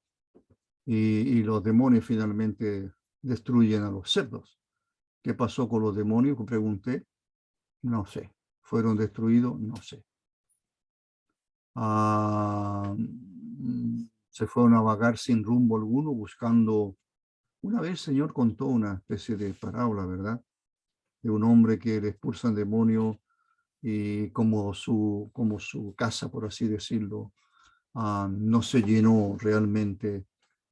y los demonios finalmente destruyen a los cerdos. ¿Qué pasó con los demonios? Que pregunté. No sé. ¿Fueron destruidos? No sé. Se fueron a vagar sin rumbo alguno buscando. Una vez el Señor contó una especie de parábola, ¿verdad? De un hombre que le expulsan demonios y como su casa, por así decirlo, no se llenó realmente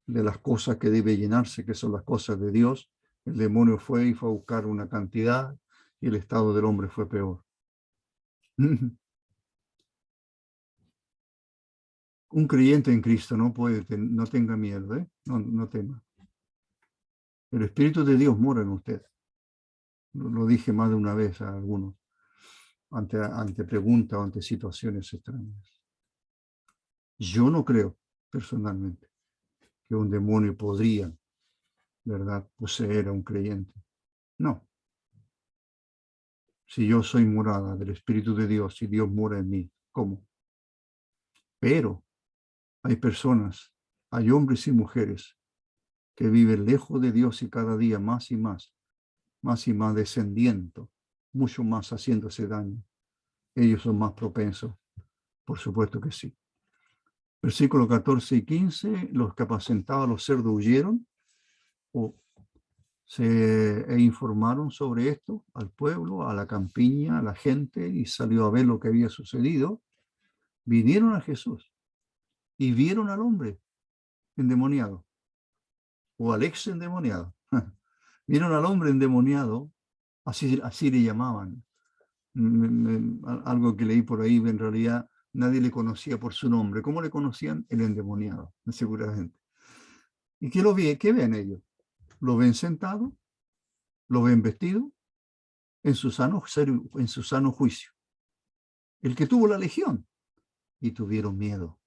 de las cosas que debe llenarse, que son las cosas de Dios. El demonio fue y fue a buscar una cantidad y el estado del hombre fue peor. Un creyente en Cristo no tenga miedo, no tema. El Espíritu de Dios mora en usted. Lo dije más de una vez a algunos, ante preguntas o ante situaciones extrañas. Yo no creo, personalmente, que un demonio podría, ¿verdad?, poseer a un creyente. No. Si yo soy morada del Espíritu de Dios y Dios mora en mí, ¿cómo? Pero hay personas, hay hombres y mujeres que viven lejos de Dios y cada día más y más descendiendo, mucho más haciéndose daño. Ellos son más propensos, por supuesto que sí. Versículos 14 y 15, los que apacentaban los cerdos huyeron e informaron sobre esto al pueblo, a la campiña, a la gente, y salió a ver lo que había sucedido. Vinieron a Jesús y vieron al hombre endemoniado, o al ex endemoniado. Vieron al hombre endemoniado, así le llamaban. Algo que leí por ahí, en realidad nadie le conocía por su nombre. ¿Cómo le conocían? El endemoniado, seguramente. ¿Y qué ven ellos? Lo ven sentado, lo ven vestido, en su sano juicio. El que tuvo la legión, y tuvieron miedo.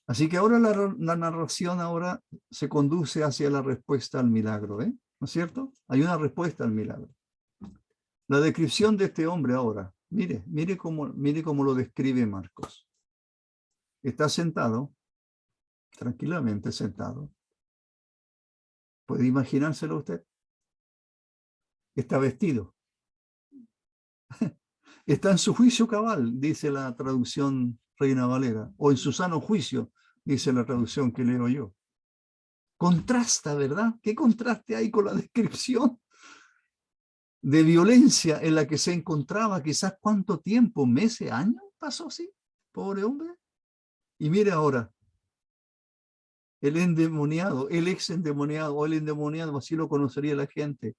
Así que ahora la narración ahora se conduce hacia la respuesta al milagro, ¿no es cierto? Hay una respuesta al milagro. La descripción de este hombre ahora, mire cómo lo describe Marcos. Está sentado, tranquilamente sentado. ¿Puede imaginárselo usted? Está vestido. Está en su juicio cabal, dice la traducción Reina Valera, o en su sano juicio, dice la traducción que leo yo. Contrasta, ¿verdad? ¿Qué contraste hay con la descripción de violencia en la que se encontraba? Quizás cuánto tiempo, meses, años pasó así, pobre hombre. Y mire ahora, el endemoniado, el ex endemoniado, o el endemoniado, así lo conocería la gente,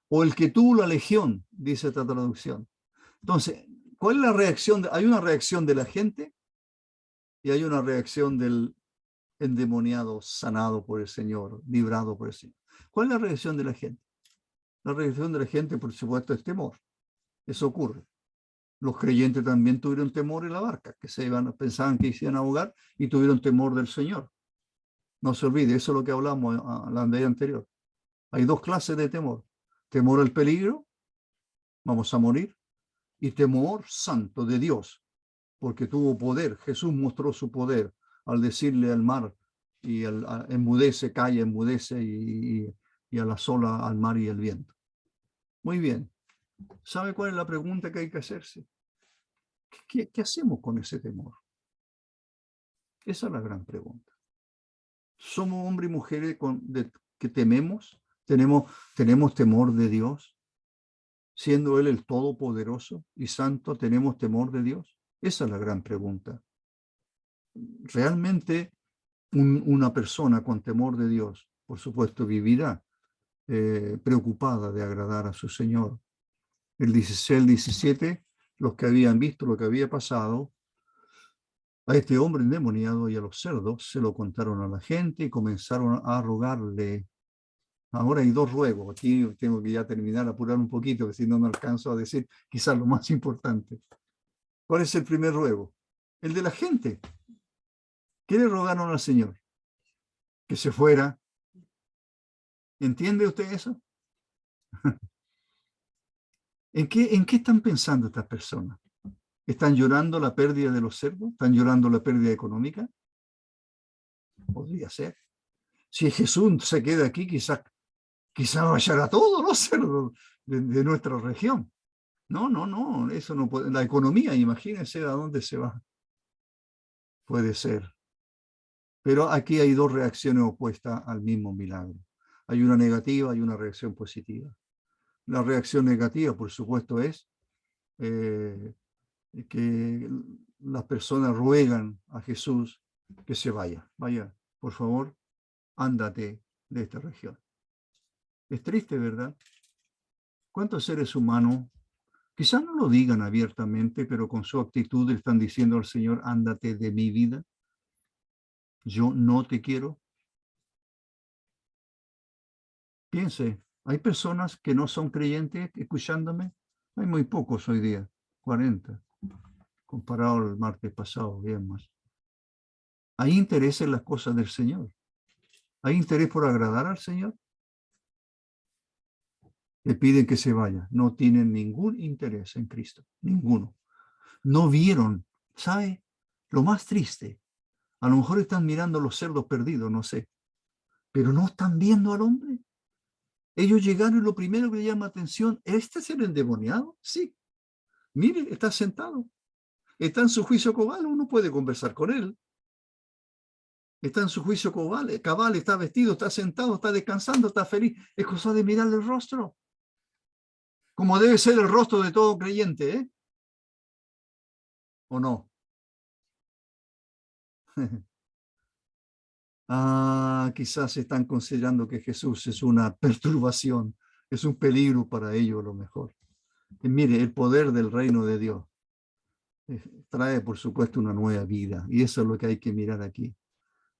o el que tuvo la legión, dice esta traducción. Entonces, ¿cuál es la reacción? Hay una reacción de la gente y hay una reacción del endemoniado sanado por el Señor, librado por el Señor. ¿Cuál es la reacción de la gente? La reacción de la gente, por supuesto, es temor. Eso ocurre. Los creyentes también tuvieron temor en la barca, pensaban que se iban a ahogar y tuvieron temor del Señor. No se olvide, eso es lo que hablamos a la vez anterior. Hay dos clases de temor. Temor al peligro, vamos a morir, y temor santo de Dios, porque tuvo poder. Jesús mostró su poder al decirle al mar, y enmudece, calla, enmudece, y a la sola, al mar y al viento. Muy bien. ¿Sabe cuál es la pregunta que hay que hacerse? ¿Qué hacemos con ese temor? Esa es la gran pregunta. ¿Somos hombres y mujeres que tememos? ¿Tenemos temor de Dios? Siendo Él el Todopoderoso y Santo, ¿tenemos temor de Dios? Esa es la gran pregunta. Realmente una persona con temor de Dios, por supuesto, vivirá preocupada de agradar a su Señor. El 16, el 17, los que habían visto lo que había pasado, a este hombre endemoniado y a los cerdos se lo contaron a la gente y comenzaron a rogarle. Ahora hay dos ruegos. Aquí tengo que ya terminar, apurar un poquito, porque si no, no alcanzo a decir quizás lo más importante. ¿Cuál es el primer ruego? El de la gente. ¿Qué le rogaron al Señor? Que se fuera. ¿Entiende usted eso? ¿En qué están pensando estas personas? ¿Están llorando la pérdida de los cerdos? ¿Están llorando la pérdida económica? Podría ser. Si Jesús se queda aquí, quizás vayan a todos los cerdos de nuestra región. No, eso no puede. La economía, imagínense a dónde se va. Puede ser. Pero aquí hay dos reacciones opuestas al mismo milagro. Hay una negativa y una reacción positiva. La reacción negativa, por supuesto, es que las personas ruegan a Jesús que se vaya. Vaya, por favor, ándate de esta región. Es triste, ¿verdad? ¿Cuántos seres humanos, quizás no lo digan abiertamente, pero con su actitud están diciendo al Señor, ándate de mi vida? Yo no te quiero. Piense, hay personas que no son creyentes escuchándome. Hay muy pocos hoy día, 40, comparado al martes pasado, bien más. ¿Hay interés en las cosas del Señor? ¿Hay interés por agradar al Señor? Le piden que se vaya. No tienen ningún interés en Cristo, ninguno. No vieron, ¿sabe? Lo más triste, a lo mejor están mirando los cerdos perdidos, no sé, pero no están viendo al hombre. Ellos llegaron y lo primero que le llama atención, ¿este es el endemoniado? Sí. Mire, está sentado. Está en su juicio cabal, uno puede conversar con él. Está en su juicio cabal, está vestido, está sentado, está descansando, está feliz. Es cosa de mirarle el rostro. Como debe ser el rostro de todo creyente, ¿eh? ¿O no? Quizás están considerando que Jesús es una perturbación, es un peligro para ellos a lo mejor. Y mire, el poder del reino de Dios trae, por supuesto, una nueva vida. Y eso es lo que hay que mirar aquí.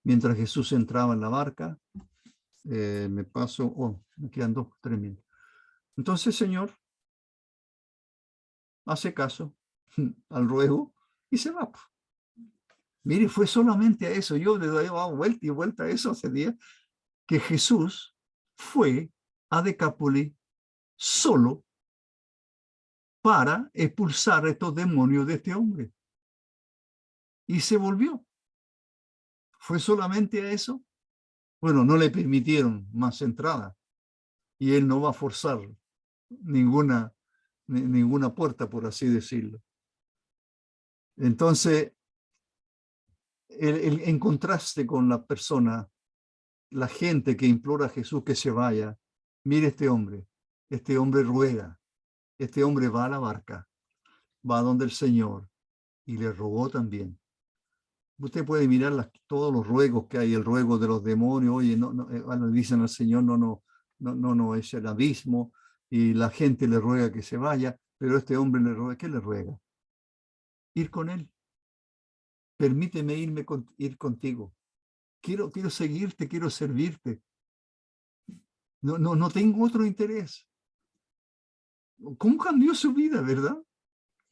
Mientras Jesús entraba en la barca, me quedan 3 minutos. Entonces, Señor, hace caso al ruego y se va. Mire, fue solamente a eso. Yo le doy vuelta y vuelta a eso hace días, que Jesús fue a Decápolis solo para expulsar a estos demonios de este hombre. Y se volvió. ¿Fue solamente a eso? Bueno, no le permitieron más entrada. Y él no va a forzar ninguna puerta, por así decirlo. Entonces, en contraste con la persona, la gente que implora a Jesús que se vaya, mire este hombre ruega, este hombre va a la barca, va donde el Señor y le rogó también. Usted puede mirar todos los ruegos que hay, el ruego de los demonios, oye, bueno, dicen al Señor, no, es el abismo, y la gente le ruega que se vaya, pero este hombre le ruega, ¿qué le ruega? Ir con él. Permíteme ir contigo. Quiero seguirte, quiero servirte. No tengo otro interés. ¿Cómo cambió su vida, verdad?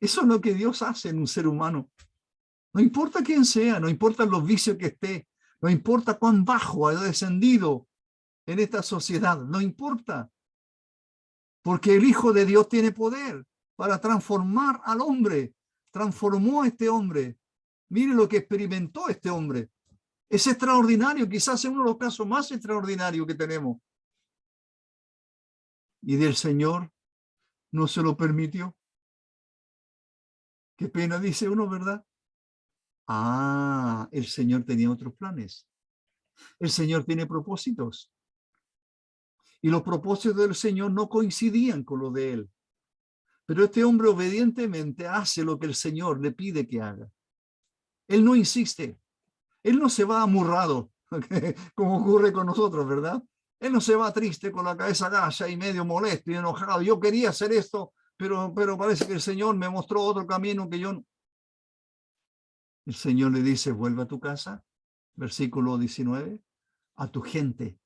Eso es lo que Dios hace en un ser humano. No importa quién sea, no importa los vicios que esté, No importa cuán bajo ha descendido en esta sociedad, no importa. Porque el Hijo de Dios tiene poder para transformar al hombre. Transformó a este hombre. Mire lo que experimentó este hombre. Es extraordinario, quizás es uno de los casos más extraordinarios que tenemos. Y del Señor no se lo permitió. Qué pena, dice uno, ¿verdad? Ah, el Señor tenía otros planes. El Señor tiene propósitos. Y los propósitos del Señor no coincidían con los de él. Pero este hombre obedientemente hace lo que el Señor le pide que haga. Él no insiste. Él no se va amurrado, como ocurre con nosotros, ¿verdad? Él no se va triste con la cabeza gacha y medio molesto y enojado. Yo quería hacer esto, pero parece que el Señor me mostró otro camino que yo no. El Señor le dice, vuelve a tu casa, versículo 19, a tu gente.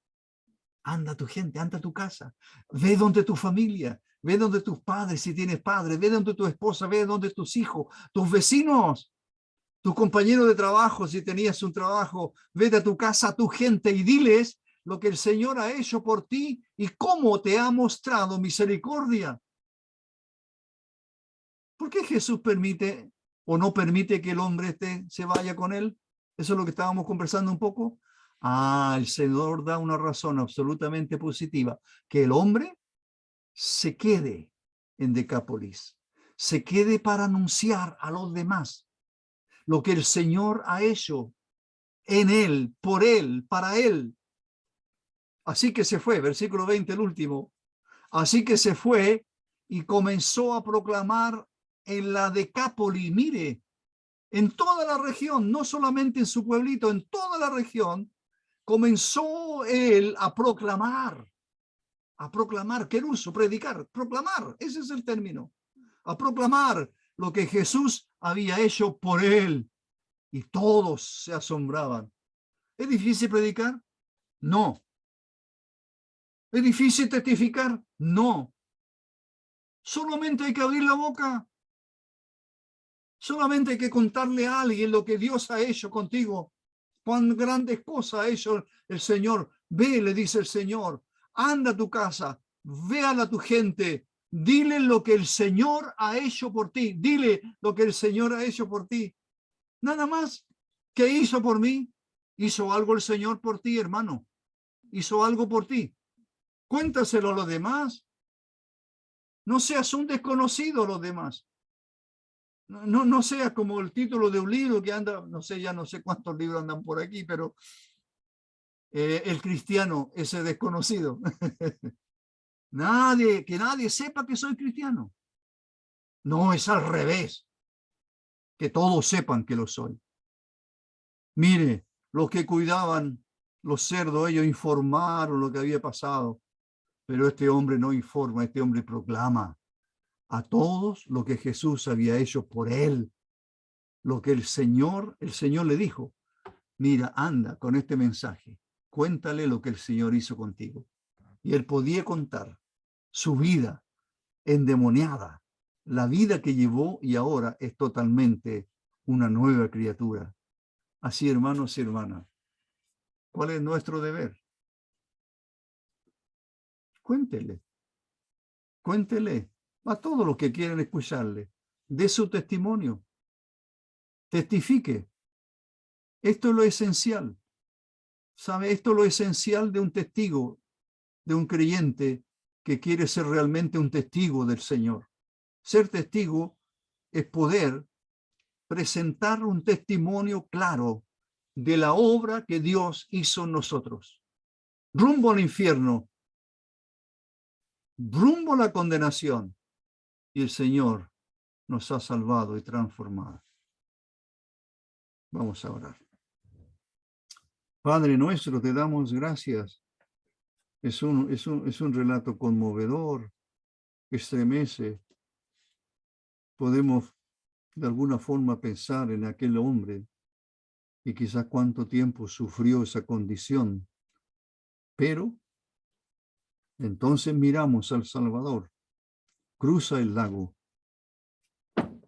Anda a tu gente, anda a tu casa. Ve donde tu familia, ve donde tus padres, si tienes padres, ve donde tu esposa, ve donde tus hijos, tus vecinos, tus compañeros de trabajo, si tenías un trabajo, vete a tu casa, a tu gente y diles lo que el Señor ha hecho por ti y cómo te ha mostrado misericordia. ¿Por qué Jesús permite o no permite que el hombre se vaya con él? Eso es lo que estábamos conversando un poco. Ah, el Señor da una razón absolutamente positiva, que el hombre se quede en Decápolis, se quede para anunciar a los demás lo que el Señor ha hecho en él, por él, para él. Así que se fue, versículo 20, el último. Así que se fue y comenzó a proclamar en la Decápolis, mire, en toda la región, no solamente en su pueblito, en toda la región, comenzó él a proclamar, qué uso, predicar, proclamar, ese es el término, a proclamar lo que Jesús había hecho por él. Y todos se asombraban. ¿Es difícil predicar? No. ¿Es difícil testificar? No. Solamente hay que abrir la boca. Solamente hay que contarle a alguien lo que Dios ha hecho contigo. Cuán grandes cosas ha hecho el Señor. Ve, le dice el Señor, anda a tu casa, ve a tu gente, dile lo que el Señor ha hecho por ti. Dile lo que el Señor ha hecho por ti. Nada más. ¿Qué hizo por mí? ¿Hizo algo el Señor por ti, hermano? ¿Hizo algo por ti? Cuéntaselo a los demás. No seas un desconocido a los demás. No seas como el título de un libro que anda, no sé, ya no sé cuántos libros andan por aquí, pero el cristiano, ese desconocido. Que nadie sepa que soy cristiano. No, es al revés. Que todos sepan que lo soy. Mire, los que cuidaban los cerdos, ellos informaron lo que había pasado. Pero este hombre no informa, este hombre proclama a todos lo que Jesús había hecho por él. Lo que el Señor le dijo, mira, anda con este mensaje, cuéntale lo que el Señor hizo contigo. Y él podía contar su vida endemoniada, la vida que llevó y ahora es totalmente una nueva criatura. Así, hermanos y hermanas, ¿cuál es nuestro deber? Cuéntele a todos los que quieren escucharle, de su testimonio, testifique. Esto es lo esencial. ¿Sabe? Esto es lo esencial de un testigo, de un creyente que quiere ser realmente un testigo del Señor. Ser testigo es poder presentar un testimonio claro de la obra que Dios hizo en nosotros. Rumbo al infierno, rumbo a la condenación. Y el Señor nos ha salvado y transformado. Vamos a orar. Padre nuestro, te damos gracias. Es un relato conmovedor, que estremece. Podemos de alguna forma pensar en aquel hombre y quizás cuánto tiempo sufrió esa condición. Pero entonces miramos al Salvador, cruza el lago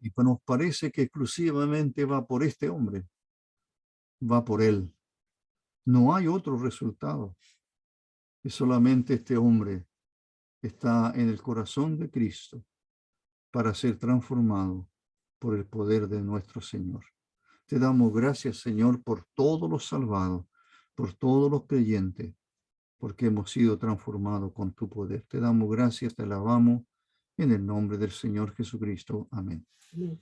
y nos parece que exclusivamente va por este hombre, va por él. No hay otro resultado. Es solamente este hombre está en el corazón de Cristo para ser transformado por el poder de nuestro Señor. Te damos gracias, Señor, por todos los salvados, por todos los creyentes, porque hemos sido transformados con tu poder. Te damos gracias, te alabamos en el nombre del Señor Jesucristo. Amén. Amén.